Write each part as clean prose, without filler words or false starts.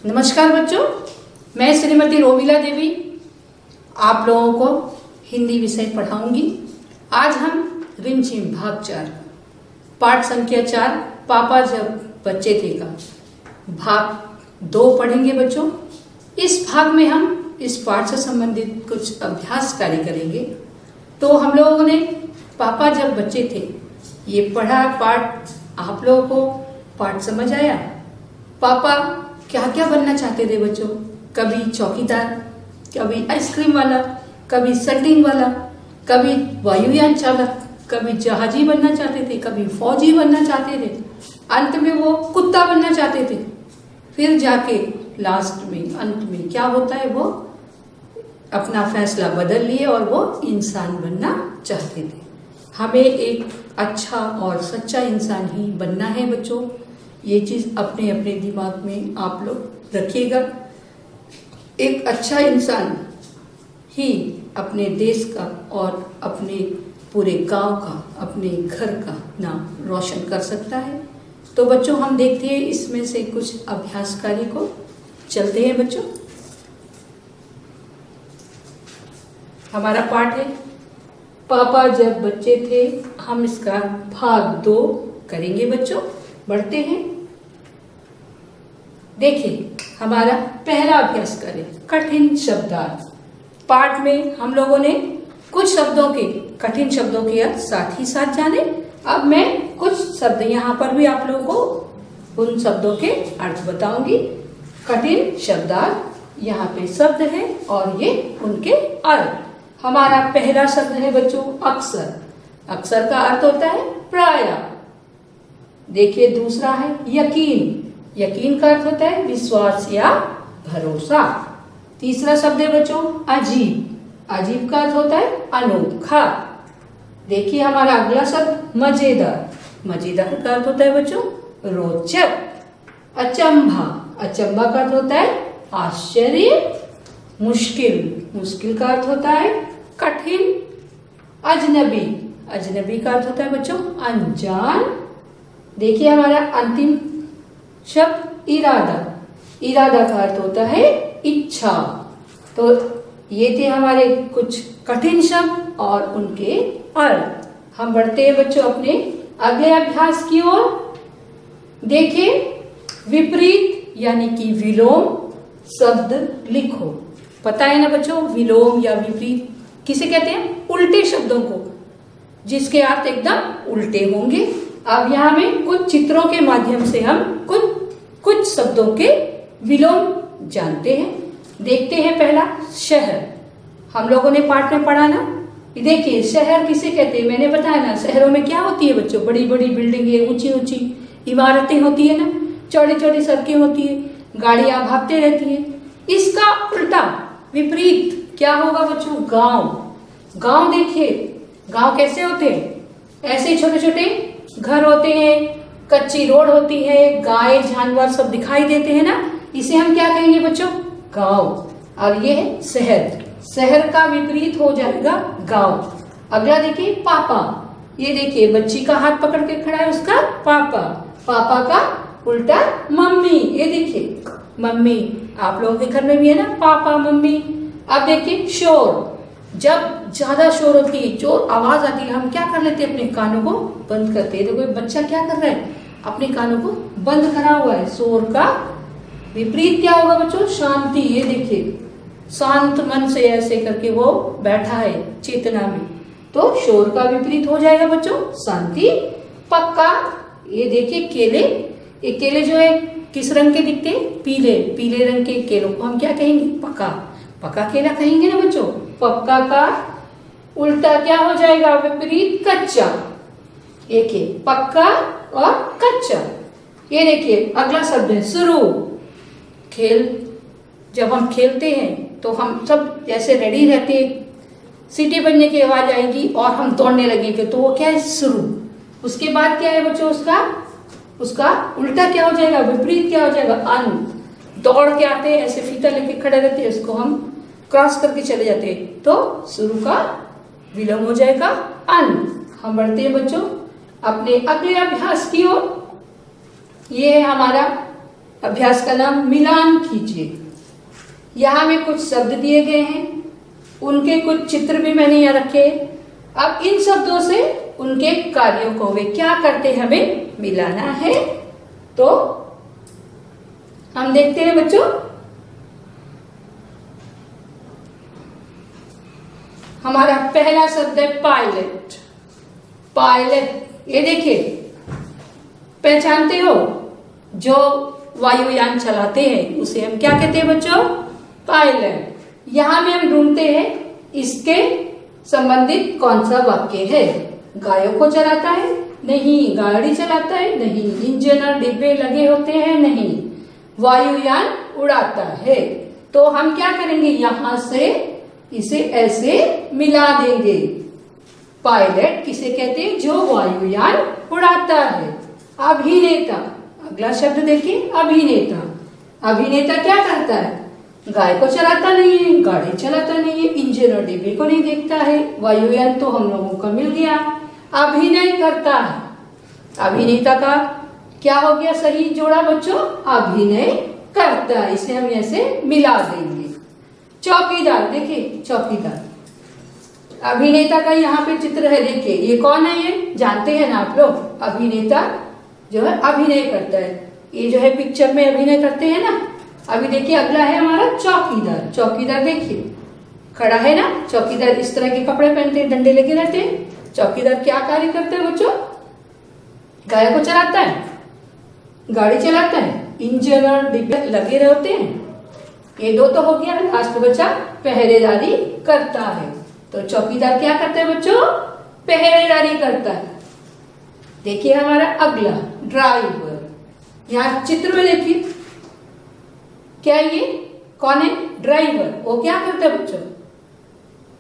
नमस्कार बच्चों, मैं श्रीमती रोमिला देवी आप लोगों को हिंदी विषय पढ़ाऊंगी। आज हम रिमझिम भाग 4 पाठ संख्या 4 पापा जब बच्चे थे का भाग 2 पढ़ेंगे बच्चों। इस भाग में हम इस पाठ से संबंधित कुछ अभ्यास कार्य करेंगे। तो हम लोगों ने पापा जब बच्चे थे ये पढ़ा पाठ, आप लोगों को पाठ समझ आया? पापा क्या क्या बनना चाहते थे बच्चों? कभी चौकीदार, कभी आइसक्रीम वाला, कभी सल्टिंग वाला, कभी वायुयान चालक, कभी जहाजी बनना चाहते थे, कभी फौजी बनना चाहते थे, अंत में वो कुत्ता बनना चाहते थे। फिर जाके लास्ट में अंत में क्या होता है, वो अपना फैसला बदल लिए और वो इंसान बनना चाहते थे। हमें एक अच्छा और सच्चा इंसान ही बनना है बच्चों। ये चीज अपने अपने दिमाग में आप लोग रखिएगा। एक अच्छा इंसान ही अपने देश का और अपने पूरे गांव का, अपने घर का नाम रोशन कर सकता है। तो बच्चों हम देखते हैं इसमें से कुछ अभ्यास कार्य को। चलते हैं बच्चों। हमारा पाठ है पापा जब बच्चे थे। हम इसका भाग 2 करेंगे बच्चों। बढ़ते हैं। देखिए हमारा पहला अभ्यास करें कठिन शब्दार्थ। पाठ में हम लोगों ने कुछ शब्दों के, कठिन शब्दों के अर्थ साथ ही साथ जाने। अब मैं कुछ शब्द यहाँ पर भी आप लोगों को उन शब्दों के अर्थ बताऊंगी। कठिन शब्दार्थ यहाँ पे शब्द है और ये उनके अर्थ। हमारा पहला शब्द है बच्चों अक्सर। अक्सर का अर्थ होता है प्रायः। देखिए दूसरा है यकीन। यकीन का अर्थ होता है विश्वास या भरोसा। तीसरा शब्द है बच्चों अजीब। अजीब का अर्थ होता है अनोखा। देखिए हमारा अगला शब्द मजेदार। मजेदार का अर्थ होता है बच्चों रोचक। अचंभा। अचंभा का अर्थ होता है आश्चर्य। मुश्किल। मुश्किल का अर्थ होता है कठिन। अजनबी। अजनबी का अर्थ होता है बच्चों अनजान। देखिए हमारा अंतिम शब्द इरादा। इरादा का अर्थ होता है इच्छा। तो ये थे हमारे कुछ कठिन शब्द और उनके अर्थ। हम बढ़ते हैं बच्चों अपने अगले अभ्यास की ओर। देखिए विपरीत यानी कि विलोम शब्द लिखो। पता है ना बच्चों, विलोम या विपरीत किसे कहते हैं? उल्टे शब्दों को, जिसके अर्थ एकदम उल्टे होंगे। अब यहाँ में कुछ चित्रों के माध्यम से हम कुछ शब्दों के विलोम जानते हैं। देखते हैं पहला शहर। हम लोगों ने पाठ में पढ़ा ना। देखिए शहर किसे कहते हैं, मैंने बताया ना। शहरों में क्या होती है बच्चों? बड़ी बड़ी बिल्डिंगें, ऊंची ऊंची इमारतें होती है ना, चौड़ी चौड़ी सड़कें होती है, गाड़ियां भागते रहती है। इसका उल्टा विपरीत क्या होगा बच्चों? गांव। गांव देखिए गांव कैसे होते हैं? ऐसे छोटे छोटे घर होते हैं, कच्ची रोड होती है, गाय जानवर सब दिखाई देते हैं ना। इसे हम क्या कहेंगे बच्चों? गांव। अब ये है शहर। शहर का विपरीत हो जाएगा गांव। अगला देखिए पापा। ये देखिए बच्ची का हाथ पकड़ के खड़ा है, उसका पापा। पापा का उल्टा मम्मी। ये देखिए मम्मी। आप लोगों के घर में भी है ना पापा मम्मी। अब देखिए शोर। जब ज्यादा शोर होती है, जो आवाज आती है, हम क्या कर लेते हैं? अपने कानों को बंद करते हैं। देखो बच्चा क्या कर रहा है? अपने कानों को बंद करा हुआ है। शोर का विपरीत क्या होगा बच्चों? शांति। ये देखिए शांत मन से ऐसे करके वो बैठा है चेतना में, तो शोर का विपरीत हो जाएगा बच्चों शांति। पक्का। ये देखिए केले। ये केले जो है किस रंग के दिखते हैं? पीले। पीले रंग के केलों को हम क्या कहेंगे? पक्का। पक्का केला कहेंगे ना बच्चों। पक्का का उल्टा क्या हो जाएगा? विपरीत कच्चा। एक है पक्का और कच्चा। ये देखिए अगला शब्द है शुरू। खेल। जब हम खेलते हैं तो हम सब जैसे रेडी रहते हैं, सीटी बजने की आवाज आएगी और हम दौड़ने लगेंगे, तो वो क्या है? शुरू। उसके बाद क्या है बच्चों? उसका उल्टा क्या हो जाएगा? विपरीत क्या हो जाएगा? अंत। दौड़ के आते हैं, ऐसे फीता लेके खड़े रहते हैं, उसको हम क्रॉस करके चले जाते हैं, तो शुरू का विलोम हो जाएगा अंत। हम बढ़ते हैं बच्चों अपने अगले अभ्यास की ओर। ये है हमारा अभ्यास का नाम मिलान कीजिए। यहाँ में कुछ शब्द दिए गए हैं, उनके कुछ चित्र भी मैंने यहाँ रखे। अब इन शब्दों से उनके कार्यों को वे क्या करते हमें मिलाना है। तो हम देखते हैं बच्चों, हमारा पहला शब्द है पायलट। पायलट, ये देखिए, पहचानते हो जो वायुयान चलाते हैं उसे हम क्या कहते हैं बच्चों? पायलट। यहां में हम ढूंढते हैं इसके संबंधित कौन सा वाक्य है। गायों को चलाता है? नहीं। गाड़ी चलाता है? नहीं। इंजन और डिब्बे लगे होते हैं? नहीं। वायुयान उड़ाता है। तो हम क्या करेंगे, यहां से इसे ऐसे मिला देंगे। पायलट किसे कहते हैं? जो वायुयान उड़ाता है। अभिनेता, अगला शब्द देखिए, अभिनेता। अभिनेता क्या करता है? गाय को चलाता नहीं है, गाड़ी चलाता नहीं है, इंजन और डिब्बे को नहीं देखता है। वायुयान तो हम लोगों का मिल गया। अभिनय करता है। अभिनेता का क्या हो गया सही जोड़ा बच्चों? अभिनय करता है। इसे हम ऐसे मिला देंगे। चौकीदार, देखिए चौकीदार। अभिनेता का यहाँ पे चित्र है, देखिए ये कौन है? ये जानते हैं ना आप लोग? अभिनेता जो है अभिनय करता है। ये जो है पिक्चर में अभिनय करते हैं ना। अभी देखिए अगला है हमारा चौकीदार। चौकीदार देखिए खड़ा है ना। चौकीदार इस तरह के कपड़े पहनते हैं, डंडे लेके रहते हैं। चौकीदार क्या कार्य करते हैं बच्चों? गाय को चलाता है, गाड़ी चलाता है, इंजन और डिब्बे लगे रहते हैं। ये दो तो हो गया। लास्ट बचा पहरेदारी करता है। तो चौकीदार क्या करता है बच्चों? पहरेदारी करता है। देखिए हमारा अगला ड्राइवर। यहाँ चित्र में देखिए क्या ये कौन है? ड्राइवर। वो क्या करता है बच्चों?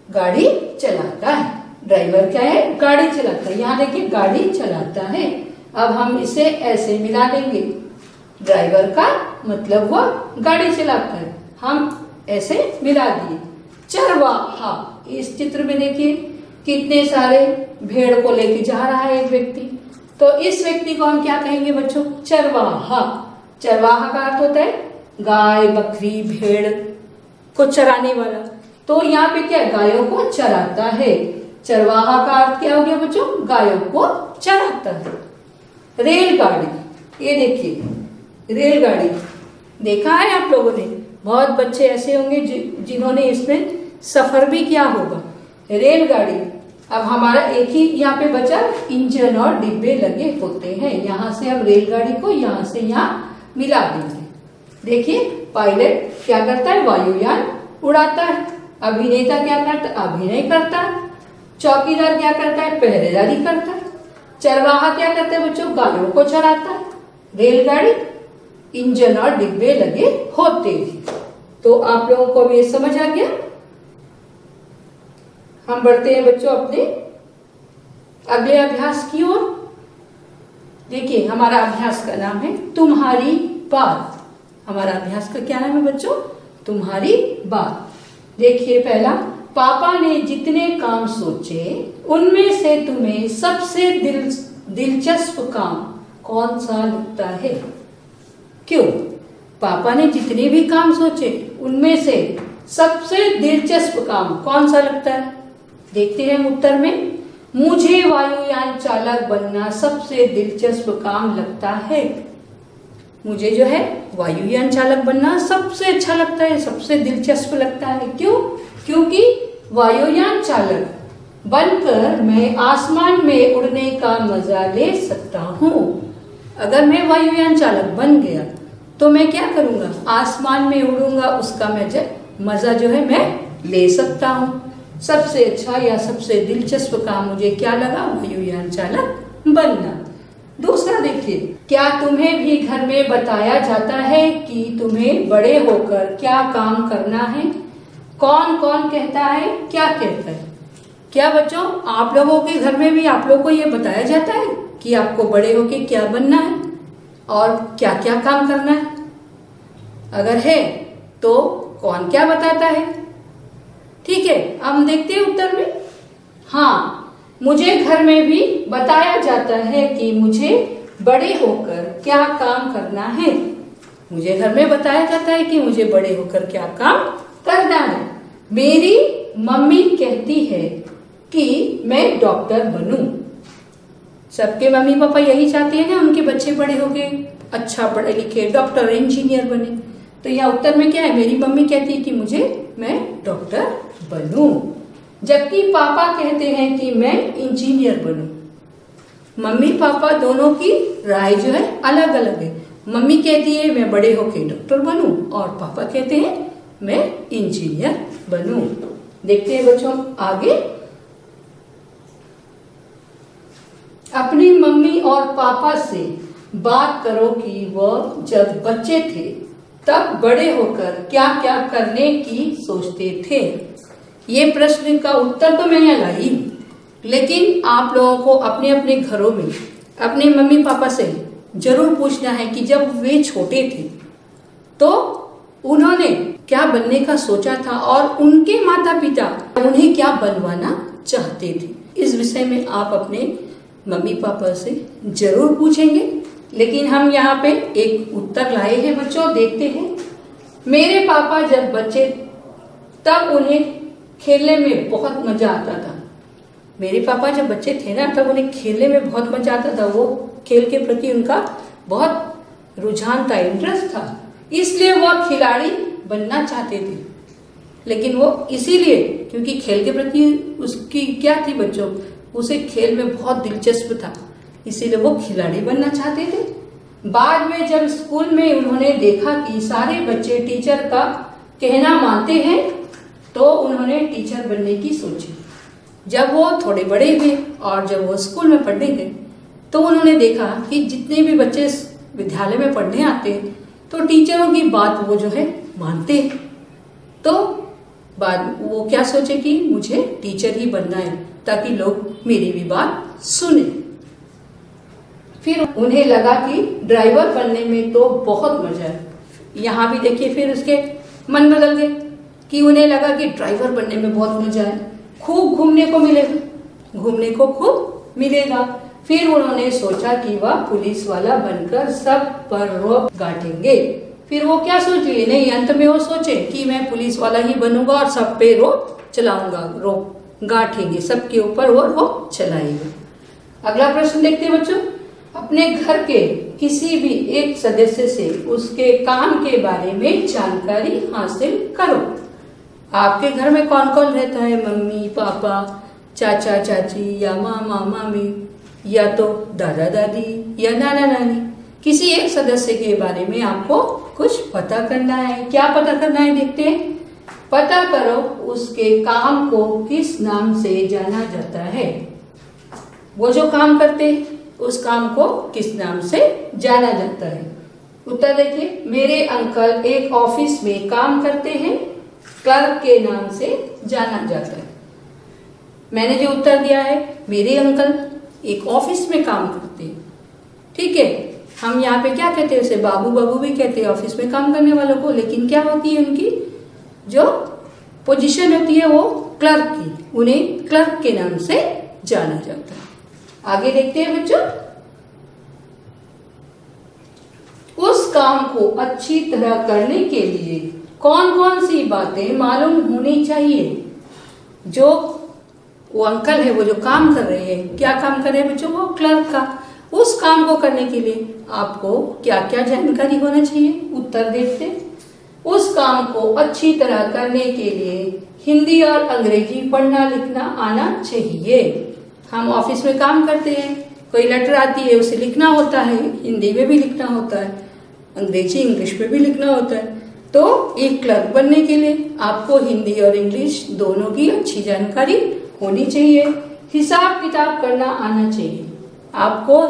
गाड़ी चलाता है। ड्राइवर क्या है? गाड़ी चलाता है। यहाँ देखिए गाड़ी चलाता है। अब हम इसे ऐसे मिला देंगे। ड्राइवर का मतलब वो गाड़ी चलाता है, हम ऐसे मिला दिए। चरवाहा, इस चित्र में देखिए कितने सारे भेड़ को लेके जा रहा है एक व्यक्ति। तो इस व्यक्ति को हम क्या कहेंगे बच्चों? चरवाहा। चरवाहा का अर्थ होता है गाय, बकरी, भेड़ को चराने वाला। तो यहाँ पे क्या है? गायों को चराता है। चरवाहा का अर्थ क्या हो गया बच्चों? गायों को चराता है। रेलगाड़ी, ये देखिए रेलगाड़ी देखा है आप लोगों ने? बहुत बच्चे ऐसे होंगे जिन्होंने इसमें सफर भी किया होगा। रेलगाड़ी। अब हमारा एक ही यहाँ पे बचा, इंजन और डिब्बे लगे होते हैं। यहाँ से अब रेलगाड़ी को यहाँ से यहाँ मिला देंगे। देखिए पायलट क्या करता है? वायुयान उड़ाता है। अभिनेता क्या करता है? अभिनय करता है। चौकीदार क्या करता है? पहरेदारी करता है। चरवाहा क्या करता है बच्चों? गायों को चराता है। रेलगाड़ी इंजन और डिब्बे लगे होते हैं। तो आप लोगों को ये समझ आ गया। हम बढ़ते हैं बच्चों अपने अगले अभ्यास की ओर। देखिए हमारा अभ्यास का नाम है तुम्हारी बात। हमारा अभ्यास का क्या नाम है बच्चों? तुम्हारी बात। देखिए पहला, पापा ने जितने काम सोचे उनमें से तुम्हें सबसे दिलचस्प काम कौन सा लगता है? क्यों? पापा ने जितने भी काम सोचे उनमें से सबसे दिलचस्प काम कौन सा लगता है? देखते हैं उत्तर में। मुझे वायुयान चालक बनना सबसे दिलचस्प काम लगता है। मुझे जो है वायुयान चालक बनना सबसे अच्छा लगता है, सबसे दिलचस्प लगता है। क्यों? क्योंकि वायुयान चालक बनकर मैं आसमान में उड़ने का मजा ले सकता हूँ। अगर मैं वायुयान चालक बन गया तो मैं क्या करूँगा? आसमान में उड़ूंगा, उसका मजा जो है मैं ले सकता हूँ। सबसे अच्छा या सबसे दिलचस्प काम मुझे क्या लगा? वायुयान चालक बनना। दूसरा देखिए, क्या तुम्हें भी घर में बताया जाता है कि तुम्हें बड़े होकर क्या काम करना है? कौन कौन कहता है, क्या कहता है? क्या बच्चों आप लोगों के घर में भी आप लोगों को ये बताया जाता है कि आपको बड़े होकर क्या बनना है और क्या क्या काम करना है? अगर है तो कौन क्या बताता है? ठीक है, अब हम देखते हैं उत्तर में। हाँ, मुझे घर में भी बताया जाता है कि मुझे बड़े होकर क्या काम करना है। मुझे घर में बताया जाता है कि मुझे बड़े होकर क्या काम करना है। मेरी मम्मी कहती है कि मैं डॉक्टर बनूं। सबके मम्मी पापा यही चाहते हैं ना, उनके बच्चे बड़े हो गए, अच्छा पढ़े लिखे डॉक्टर इंजीनियर बने। तो यहाँ उत्तर में क्या है, मेरी मम्मी कहती है कि मैं डॉक्टर बनूं, जबकि पापा कहते हैं कि मैं इंजीनियर बनूं। मम्मी पापा दोनों की राय जो है अलग अलग है। मम्मी कहती है मैं बड़े होके डॉक्टर बनूं और पापा कहते हैं मैं इंजीनियर बनूं। देखते हैं बच्चों आगे। अपनी मम्मी और पापा से बात करो कि वह जब बच्चे थे तब बड़े होकर क्या क्या करने की सोचते थे। ये प्रश्न का उत्तर तो मैं यहाँ लाई, लेकिन आप लोगों को अपने अपने घरों में अपने मम्मी पापा से जरूर पूछना है कि जब वे छोटे थे तो उन्होंने क्या बनने का सोचा था और उनके माता पिता उन्हें क्या बनवाना चाहते थे। इस विषय में आप अपने मम्मी पापा से जरूर पूछेंगे। लेकिन हम यहाँ पे एक उत्तर लाए हैं बच्चों, देखते हैं। मेरे पापा जब बच्चे तब उन्हें खेलने में बहुत मजा आता था। मेरे पापा जब बच्चे थे ना तब उन्हें खेलने में बहुत मजा आता था। वो खेल के प्रति उनका बहुत रुझान था, इंटरेस्ट था, इसलिए वह खिलाड़ी बनना चाहते थे। लेकिन वो इसीलिए क्योंकि खेल के प्रति उसकी क्या थी बच्चों, उसे खेल में बहुत दिलचस्प था, इसीलिए वो खिलाड़ी बनना चाहते थे। बाद में जब स्कूल में उन्होंने देखा कि सारे बच्चे टीचर का कहना मानते हैं तो उन्होंने टीचर बनने की सोची। जब वो थोड़े बड़े हुए और जब वो स्कूल में पढ़ने गए तो उन्होंने देखा कि जितने भी बच्चे विद्यालय में पढ़ने आते हैं तो टीचरों की बात वो जो है मानते हैं। तो बाद वो क्या सोचे कि मुझे टीचर ही बनना है ताकि लोग मेरी भी बात सुने। फिर उन्हें लगा कि ड्राइवर बनने में तो बहुत मजा है। यहाँ भी देखिए फिर उसके मन बदल गए कि उन्हें लगा कि ड्राइवर बनने में बहुत मजा है, खूब घूमने को मिलेगा, घूमने को खूब मिलेगा। फिर उन्होंने सोचा कि वह पुलिस वाला बनकर सब पर रोक गाटेंगे। फिर वो क्या सोच लिए, नहीं अंत में वो सोचे कि मैं पुलिस वाला ही बनूंगा और सब पे रोक चलाऊंगा, रोक गाटेंगे, सबके ऊपर वो रोक चलाएंगे। अगला प्रश्न देखते हैं बच्चों। अपने घर के किसी भी एक सदस्य से उसके काम के बारे में जानकारी हासिल करो। आपके घर में कौन कौन रहता है, मम्मी पापा, चाचा चाची या मामा मामी या तो दादा दादी या नाना नानी, किसी एक सदस्य के बारे में आपको कुछ पता करना है। क्या पता करना है देखते हैं। पता करो उसके काम को किस नाम से जाना जाता है। वो जो काम करते हैं उस काम को किस नाम से जाना जाता है। उत्तर देखिए। मेरे अंकल एक ऑफिस में काम करते हैं, क्लर्क के नाम से जाना जाता है। मैंने जो उत्तर दिया है, मेरे अंकल एक ऑफिस में काम करते हैं, ठीक है। हम यहाँ पे क्या कहते हैं, उसे बाबू बाबू भी कहते हैं ऑफिस में काम करने वालों को। लेकिन क्या होती है उनकी जो पोजीशन होती है वो क्लर्क की, उन्हें क्लर्क के नाम से जाना जाता है। आगे देखते हैं बच्चों। उस काम को अच्छी तरह करने के लिए कौन कौन सी बातें मालूम होनी चाहिए। जो वो अंकल है, वो जो काम कर रहे हैं, क्या काम कर रहे हैं बच्चों, वो क्लर्क का, उस काम को करने के लिए आपको क्या क्या जानकारी होना चाहिए। उत्तर देखते हैं। उस काम को अच्छी तरह करने के लिए हिंदी और अंग्रेजी पढ़ना लिखना आना चाहिए। हम ऑफिस में काम करते हैं, कोई लेटर आती है उसे लिखना होता है, हिंदी में भी लिखना होता है, अंग्रेजी इंग्लिश में भी लिखना होता है। तो एक क्लर्क बनने के लिए आपको हिंदी और इंग्लिश दोनों की अच्छी जानकारी होनी चाहिए। हिसाब किताब करना आना चाहिए। आपको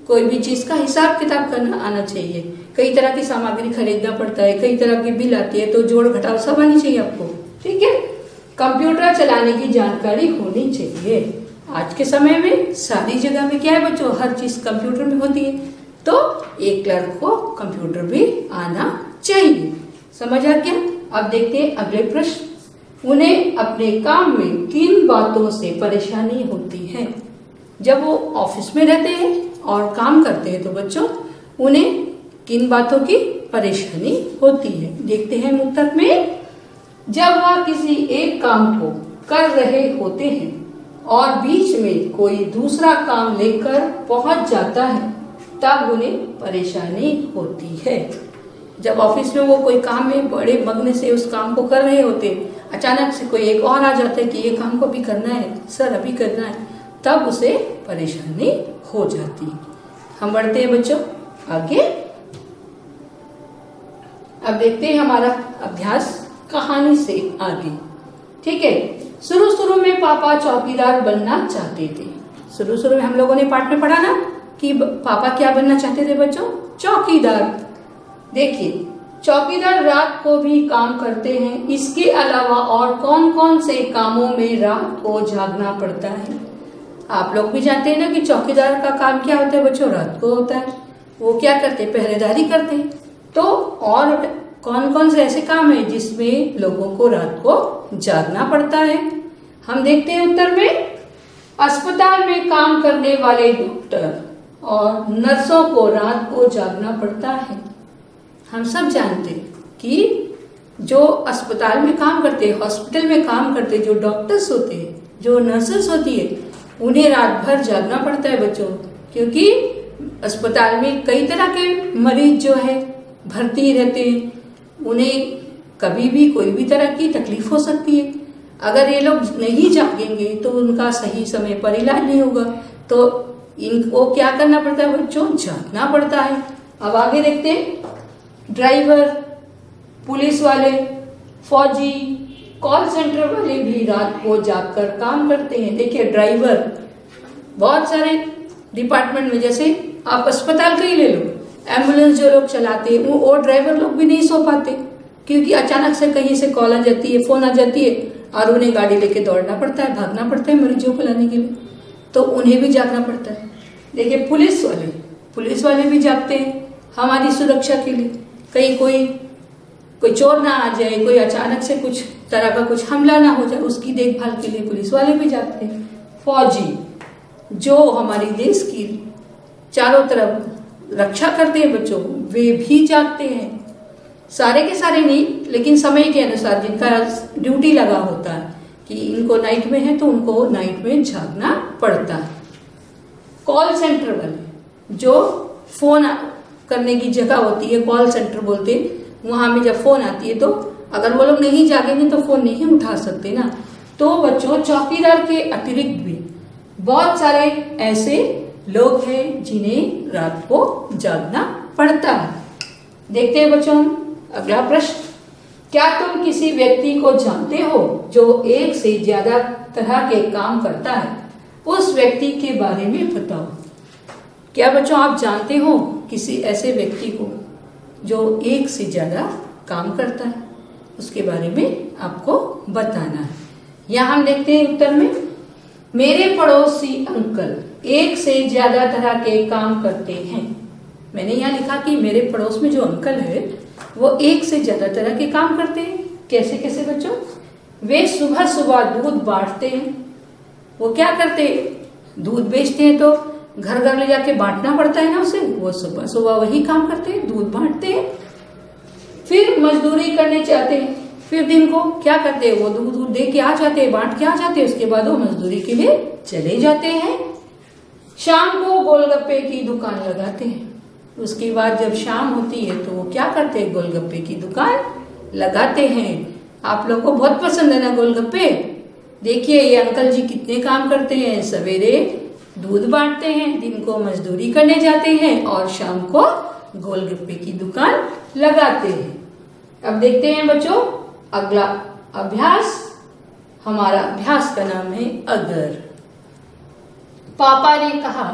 कोई भी चीज का हिसाब किताब करना आना चाहिए। कई तरह की सामग्री खरीदना पड़ता है, कई तरह की बिल आती है, तो जोड़ घटाव सब आनी चाहिए आपको, ठीक है। कंप्यूटर चलाने की जानकारी होनी चाहिए। आज के समय में सारी जगह में क्या है बच्चों, हर चीज कंप्यूटर में होती है, तो एक क्लर्क को कंप्यूटर भी आना चाहिए। समझ आ गया। अब देखते हैं अगले प्रश्न। उन्हें अपने काम में किन बातों से परेशानी होती है। जब वो ऑफिस में रहते हैं और काम करते हैं तो बच्चों उन्हें किन बातों की परेशानी होती है? देखते हैं उत्तर में। जब वह किसी एक काम को कर रहे होते हैं और बीच में कोई दूसरा काम लेकर पहुंच जाता है तब उन्हें परेशानी होती है। जब ऑफिस में वो कोई काम में बड़े मग्न से उस काम को कर रहे होते, अचानक से कोई एक और आ जाता है कि ये काम को भी करना है सर, अभी करना है, तब उसे परेशानी हो जाती है। हम बढ़ते हैं बच्चों आगे। अब देखते हैं हमारा अभ्यास कहानी से आगे। ठीक है, शुरू में पापा चौकीदार बनना चाहते थे। शुरू में हम लोगों ने पाठ में पढ़ा ना कि पापा क्या बनना चाहते थे बच्चों? चौकीदार। देखिए, चौकीदार रात को भी काम करते हैं। इसके अलावा और कौन कौन से कामों में रात को जागना पड़ता है? आप लोग भी जानते हैं ना कि चौकीदार का काम क्या होता है बच्चों? रात को होता है। वो क्या करते हैं? पहरेदारी करते हैं। तो और कौन कौन से ऐसे काम है जिसमें लोगों को रात को जागना पड़ता है? हम देखते हैं उत्तर में। अस्पताल में काम करने वाले डॉक्टर और नर्सों को रात को जागना पड़ता है। हम सब जानते हैं कि जो अस्पताल में काम करते हैं, हॉस्पिटल में काम करते हैं, जो डॉक्टर्स होते हैं, जो नर्सेस होती है, उन्हें रात भर जागना पड़ता है बच्चों, क्योंकि अस्पताल में कई तरह के मरीज जो है भर्ती रहते हैं। उन्हें कभी भी कोई भी तरह की तकलीफ हो सकती है। अगर ये लोग नहीं जागेंगे तो उनका सही समय पर इलाज नहीं होगा। तो इनको क्या करना पड़ता है बच्चों? जागना पड़ता है। अब आगे देखते हैं। ड्राइवर, पुलिस वाले, फौजी, कॉल सेंटर वाले भी रात को जागकर काम करते हैं। देखिए, ड्राइवर बहुत सारे डिपार्टमेंट में, जैसे आप अस्पताल का ही ले लो, एम्बुलेंस जो लोग चलाते हैं वो ड्राइवर लोग भी नहीं सो पाते, क्योंकि अचानक से कहीं से कॉल आ जाती है, फोन आ जाती है और उन्हें गाड़ी लेके दौड़ना पड़ता है, भागना पड़ता है मरीजों को लाने के लिए। तो उन्हें भी जागना पड़ता है। देखिए, पुलिस वाले भी जागते हैं हमारी सुरक्षा के लिए। कहीं कोई चोर ना आ जाए, कोई अचानक से कुछ तरह का कुछ हमला ना हो जाए, उसकी देखभाल के लिए पुलिस वाले भी जागते हैं। फौजी जो हमारी देश की चारों तरफ रक्षा करते हैं बच्चों, वे भी जागते हैं। सारे के सारे नहीं, लेकिन समय के अनुसार जिनका ड्यूटी लगा होता है कि इनको नाइट में है तो उनको नाइट में जागना पड़ता है। कॉल सेंटर वाले जो फोन करने की जगह होती है, कॉल सेंटर बोलते हैं, वहां में जब फोन आती है तो अगर वो लोग नहीं जागेंगे तो फोन नहीं उठा सकते ना। तो बच्चों, चौकीदार के अतिरिक्त भी बहुत सारे ऐसे लोग हैं जिन्हें रात को जागना पड़ता है। देखते हैं बच्चों अगला प्रश्न। क्या तुम किसी व्यक्ति को जानते हो जो एक से ज्यादा तरह के काम करता है? उस व्यक्ति के बारे में बताओ। क्या बच्चों आप जानते हो किसी ऐसे व्यक्ति को जो एक से ज्यादा काम करता है? उसके बारे में आपको बताना है। यहाँ हम देखते हैं उत्तर में। मेरे पड़ोसी अंकल एक से ज्यादा तरह के काम करते हैं। मैंने यहाँ लिखा कि मेरे पड़ोस में जो अंकल है वो एक से ज्यादा तरह के काम करते हैं। कैसे कैसे बच्चों? वे सुबह सुबह दूध बांटते हैं। वो क्या करते हैं? दूध बेचते हैं तो घर घर ले जाके बांटना पड़ता है ना उसे। वो सुबह सुबह वही काम करते हैं, दूध बांटते हैं। फिर मजदूरी करने चाहते हैं। फिर दिन को क्या करते हैं? वो दूध दे के आ जाते हैं, बांट के आ जाते हैं। उसके बाद वो मजदूरी के लिए चले जाते हैं। शाम को गोलगप्पे की दुकान लगाते हैं। उसके बाद जब शाम होती है तो वो क्या करते हैं? गोलगप्पे की दुकान लगाते हैं। आप लोग को बहुत पसंद है ना गोलगप्पे? देखिए ये अंकल जी कितने काम करते हैं। सवेरे दूध बांटते हैं, दिन को मजदूरी करने जाते हैं और शाम को गोलगप्पे की दुकान लगाते हैं। अब देखते हैं बच्चों अगला अभ्यास। हमारा अभ्यास का नाम है अगर। पापा ने कहा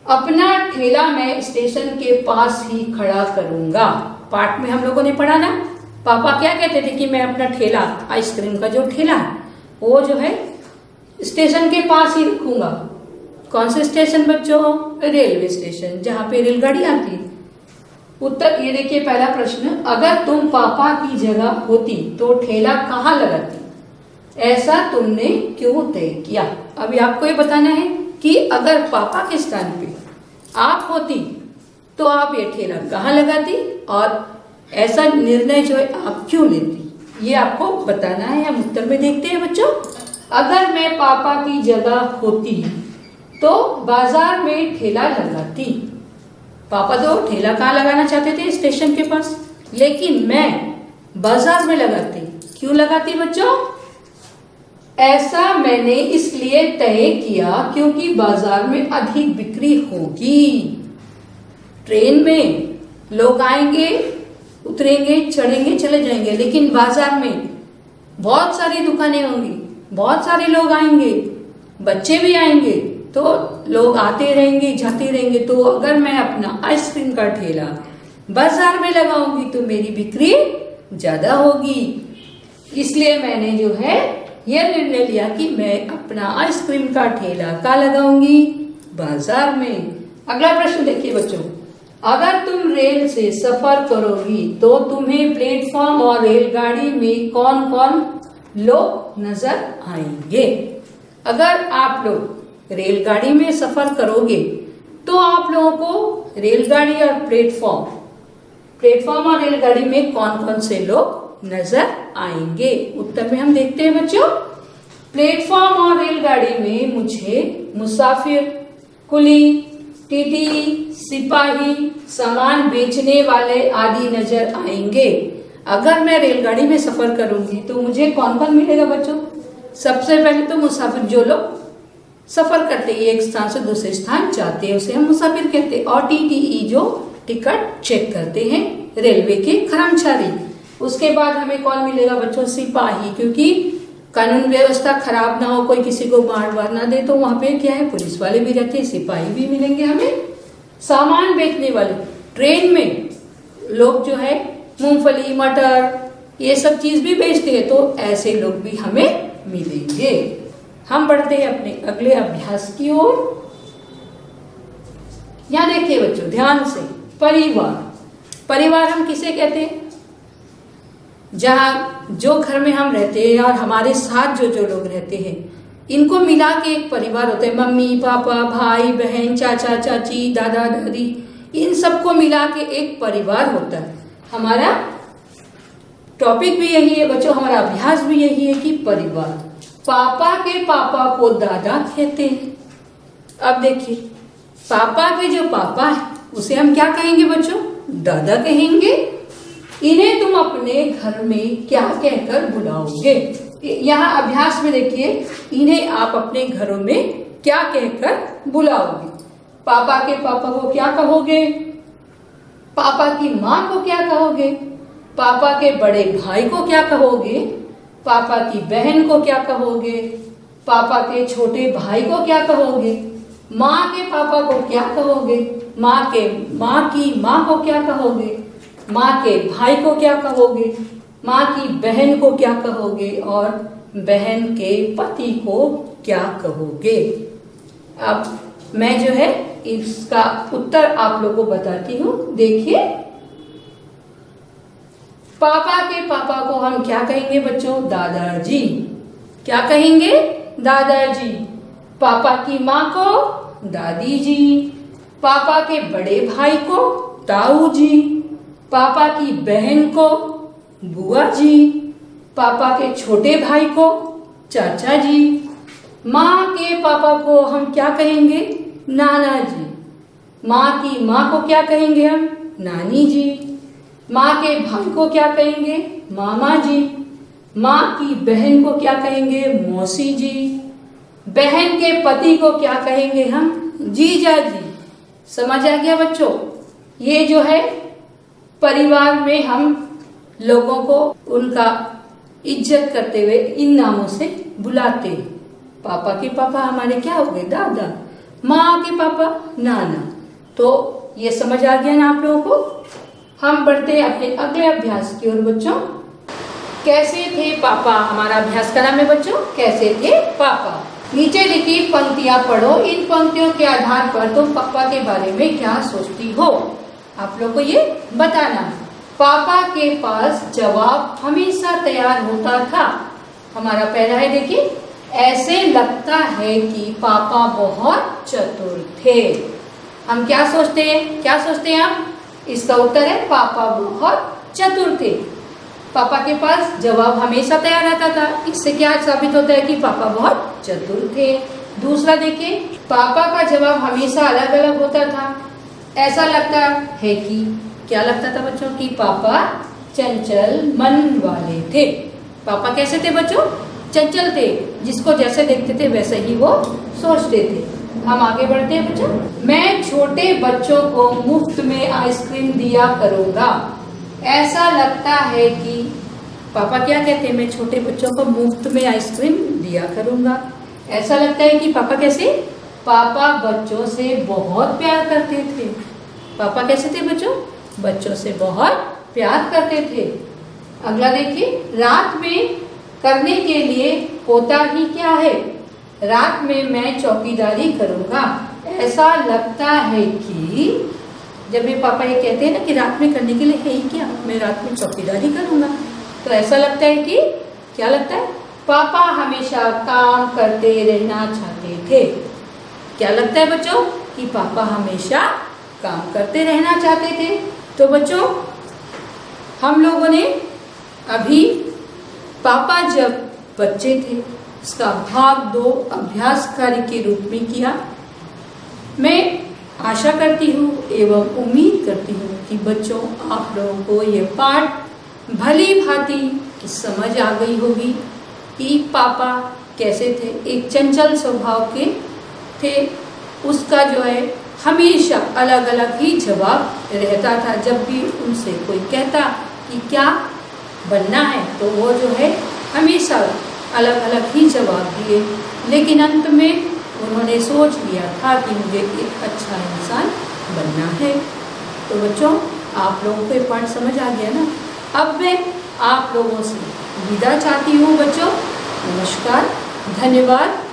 अपना ठेला मैं स्टेशन के पास ही खड़ा करूंगा। पाठ में हम लोगों ने पढ़ा ना, पापा क्या कहते थे कि मैं अपना ठेला, आइसक्रीम का जो ठेला है वो जो है स्टेशन के पास ही रखूंगा। कौन से स्टेशन बच्चों? रेलवे स्टेशन, जहां पे रेलगाड़ी आती है। उत्तर ये देखिए पहला प्रश्न, अगर तुम पापा की जगह होती तो ठेला कहाँ लगाती? ऐसा तुमने क्यों तय किया? अभी आपको ये बताना है कि अगर पापा के स्थान पे आप होती तो आप ये ठेला कहाँ लगाती और ऐसा निर्णय जो है आप क्यों लेती, ये आपको बताना है। हम उत्तर में देखते हैं बच्चों। अगर मैं पापा की जगह होती तो बाजार में ठेला लगाती। पापा तो ठेला कहाँ लगाना चाहते थे, स्टेशन के पास, लेकिन मैं बाजार में लगाती। क्यों लगाती बच्चों? ऐसा मैंने इसलिए तय किया क्योंकि बाजार में अधिक बिक्री होगी। ट्रेन में लोग आएंगे, उतरेंगे, चढ़ेंगे, चले जाएंगे, लेकिन बाजार में बहुत सारी दुकानें होंगी, बहुत सारे लोग आएंगे, बच्चे भी आएंगे, तो लोग आते रहेंगे, जाते रहेंगे। तो अगर मैं अपना आइसक्रीम का ठेला बाजार में लगाऊंगी तो मेरी बिक्री ज्यादा होगी। इसलिए मैंने जो है यह निर्णय लिया कि मैं अपना आइसक्रीम का ठेला कहाँ लगाऊंगी, बाजार में। अगला प्रश्न देखिए बच्चों। अगर तुम रेल से सफर करोगी तो तुम्हें प्लेटफॉर्म और रेलगाड़ी में कौन कौन लोग नजर आएंगे। अगर आप लोग रेलगाड़ी में सफर करोगे तो आप लोगों को रेलगाड़ी और प्लेटफॉर्म और रेलगाड़ी में कौन कौन से लोग नजर आएंगे। उत्तर में हम देखते हैं बच्चों। प्लेटफॉर्म और रेलगाड़ी में मुझे मुसाफिर, कुली, टीटी, सिपाही, सामान बेचने वाले आदि नजर आएंगे। अगर मैं रेलगाड़ी में सफर करूंगी तो मुझे कौन कौन मिलेगा बच्चों? सबसे पहले तो मुसाफिर, जो लोग सफर करते हैं, एक स्थान से दूसरे स्थान जाते हैं, उसे हम मुसाफिर कहते हैं। और टीटीई, जो टिकट चेक करते हैं, रेलवे के कर्मचारी। उसके बाद हमें कौन मिलेगा बच्चों? सिपाही, क्योंकि कानून व्यवस्था खराब ना हो, कोई किसी को मार वार ना दे, तो वहां पे क्या है, पुलिस वाले भी रहते हैं, सिपाही भी मिलेंगे हमें। सामान बेचने वाले, ट्रेन में लोग जो है मूंगफली, मटर, ये सब चीज भी बेचते हैं, तो ऐसे लोग भी हमें मिलेंगे। हम बढ़ते हैं अपने अगले अभ्यास की ओर। यहां देखिए बच्चों ध्यान से, परिवार। परिवार हम किसे कहते हैं? जहां जो घर में हम रहते हैं और हमारे साथ जो जो लोग रहते हैं, इनको मिला के एक परिवार होता है। मम्मी, पापा, भाई, बहन, चाचा, चाची, दादा, दादी, इन सबको मिला के एक परिवार होता है। हमारा टॉपिक भी यही है बच्चों, हमारा अभ्यास भी यही है कि परिवार। पापा के पापा को दादा कहते हैं। अब देखिए, पापा के जो पापा है उसे हम क्या कहेंगे बच्चों? दादा कहेंगे। इन्हें तुम अपने घर में क्या कहकर बुलाओगे? यहाँ अभ्यास में देखिए, इन्हें आप अपने घरों में क्या कहकर बुलाओगे? पापा के पापा को क्या कहोगे? पापा की माँ को क्या कहोगे? पापा के बड़े भाई को क्या कहोगे? पापा की बहन को क्या कहोगे? पापा के छोटे भाई को क्या कहोगे? माँ के पापा को क्या कहोगे? माँ की माँ को क्या कहोगे? माँ के भाई को क्या कहोगे? माँ की बहन को क्या कहोगे? और बहन के पति को क्या कहोगे? अब मैं जो है इसका उत्तर आप लोगों को बताती हूँ। देखिए, पापा के पापा को हम क्या कहेंगे बच्चों? दादाजी। क्या कहेंगे? दादाजी। पापा की माँ को दादी जी। पापा के बड़े भाई को ताऊ जी। पापा की बहन को बुआ जी। पापा के छोटे भाई को चाचा जी। माँ के पापा को हम क्या कहेंगे? नाना जी। माँ की माँ को क्या कहेंगे हम? नानी जी। माँ के भाई को क्या कहेंगे? मामा जी। माँ की बहन को क्या कहेंगे? मौसी जी। बहन के पति को क्या कहेंगे हम? जीजा जी। समझ आ गया बच्चों? ये जो है परिवार में हम लोगों को उनका इज्जत करते हुए इन नामों से बुलाते हैं। पापा के पापा हमारे क्या हो गए? दादा। माँ के पापा नाना। तो ये समझ आ गया ना आप लोगों को? हम बढ़ते हैं अपने अगले अभ्यास की ओर बच्चों। कैसे थे पापा? हमारा अभ्यास का नाम है बच्चों कैसे थे पापा। नीचे लिखी पंक्तियां पढ़ो। इन पंक्तियों के आधार पर तुम पापा के बारे में क्या सोचती हो? आप लोग को ये बताना है। पापा के पास जवाब हमेशा तैयार होता था। हमारा पहला है, देखिए, ऐसे लगता है कि पापा बहुत चतुर थे। हम क्या सोचते हैं हम? इसका उत्तर है पापा बहुत चतुर थे। पापा के पास जवाब हमेशा तैयार रहता था। इससे क्या साबित होता है कि पापा बहुत चतुर थे। दूसरा देखिए, पापा का जवाब हमेशा अलग अलग होता था। ऐसा लगता है कि क्या लगता था बच्चों की पापा चंचल मन वाले थे। पापा कैसे थे बच्चों? चंचल थे। जिसको जैसे देखते थे वैसे ही वो सोचते थे। हम आगे बढ़ते हैं बच्चों। मैं छोटे बच्चों को मुफ्त में आइसक्रीम दिया करूंगा। ऐसा लगता है कि पापा क्या कहते हैं? मैं छोटे बच्चों को मुफ्त में आइसक्रीम दिया करूंगा। ऐसा लगता है कि पापा कैसे? पापा बच्चों से बहुत प्यार करते थे। पापा कैसे थे बच्चों? बच्चों से बहुत प्यार करते थे। अगला देखिए, रात में करने के लिए होता ही क्या है? रात में मैं चौकीदारी करूंगा। ऐसा लगता है कि जब ये पापा ये कहते हैं ना कि रात में करने के लिए है ही क्या, मैं रात में चौकीदारी करूंगा, तो ऐसा लगता है कि क्या लगता है? पापा हमेशा काम करते रहना चाहते थे। क्या लगता है बच्चों? कि पापा हमेशा काम करते रहना चाहते थे। तो बच्चों, हम लोगों ने अभी पापा जब बच्चे थे इसका भाग 2 अभ्यास कार्य के रूप में किया। मैं आशा करती हूँ एवं उम्मीद करती हूँ कि बच्चों आप लोगों को ये पाठ भली भांति की समझ आ गई होगी कि पापा कैसे थे। एक चंचल स्वभाव के थे। उसका जो है हमेशा अलग अलग ही जवाब रहता था। जब भी उनसे कोई कहता कि क्या बनना है तो वो जो है हमेशा अलग अलग ही जवाब दिए, लेकिन अंत में उन्होंने सोच लिया था कि मुझे एक अच्छा इंसान बनना है। तो बच्चों, आप लोगों को ये पाठ समझ आ गया ना। अब मैं आप लोगों से विदा चाहती हूँ बच्चों। नमस्कार, धन्यवाद।